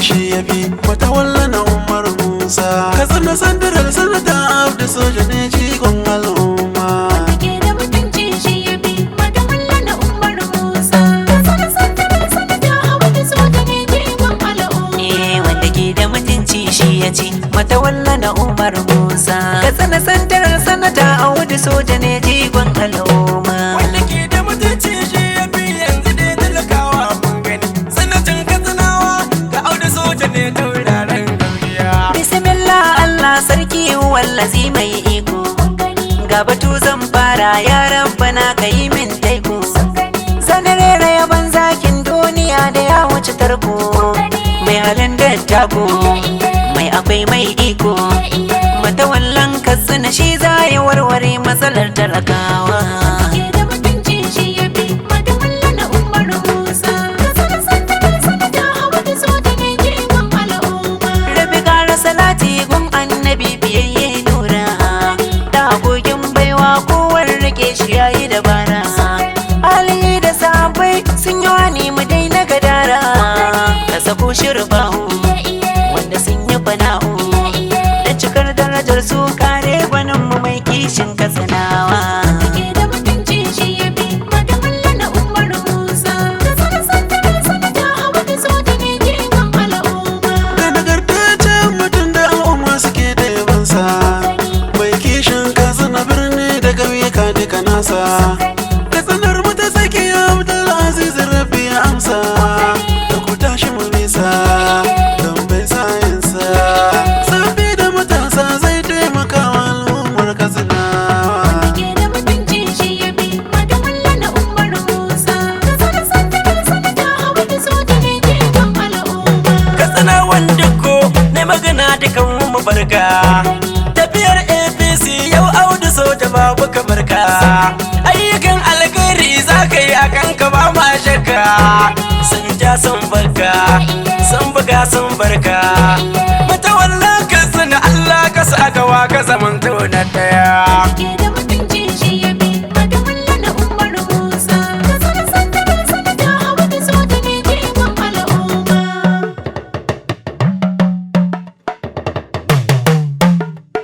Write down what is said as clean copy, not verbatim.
shi ya bi mata walla na Umar Musa ka tsana sandarar sanata Abdu soja ne jigon al'umma wanda ke da mutunci shi ya bi mata walla na Umar Musa ka tsana sandarar sanata Abdu soja ne jigon al'umma wanda ke da mutunci shi ya ci mata walla na Umar Musa ka tsana sandarar sanata Abdu soja ne jigon al'umma wanda ke da mutunci shi ya bi yanzu dai talakawa mun gani sanatan katsinawa da Audu soja ne tauraron gauriya bismillah Allah sarki wallazi mai iko ga batu zan fara ya rabbana kai min taiko zanarera yaban zakin duniya da ya wuce tarko mai halin dattako mai akwai mai iko matawallan katsina shi za ya warware matsalar talakawa ke da mutunci shi ya bi mata walla na Umar Musa ka tsana sandarar sanata Abdu soja ne jigon al'umma rabi gara salati gun annabi biyayye nura da agogin baiwa kowar rike shi yayi dabara ali da sabai sun yi wani mu daina gadara ka sako shirbahu wanda sun yi fana'u da cikar darajar su kare gwanin mu mai kishin katsinawa ke da mutunci shi ya bi mata walla na Umar Musa ka tsana sandarar sanata Abdu soja ne jigon al'umma da nagartaccen mutum da al'umma suke da yabansa mai kishin katsina birni da ƙauyuka duka nasa katsinar mu ta tsakiya Abdulaziz Rabbi ya amsa da ku tashi mu nisa don bai sayensa sabbi da matasa zai taimaka wa al'ummar katsinawa ke da mutunci shi ya bi mata walla na Umar Musa ka tsana sandarar sanata Abdu soja ne jigon al'umma katsinawan dukko ne magana dukan mu barka tafiyar APC yau Audu soja babu ka barka ayyukan alkhairi za ka yi a kanka ba ma shakka sun ja sun barka sun buga sun barka matawallan katsina Allah ka sa gawa ka zamanto na daya ke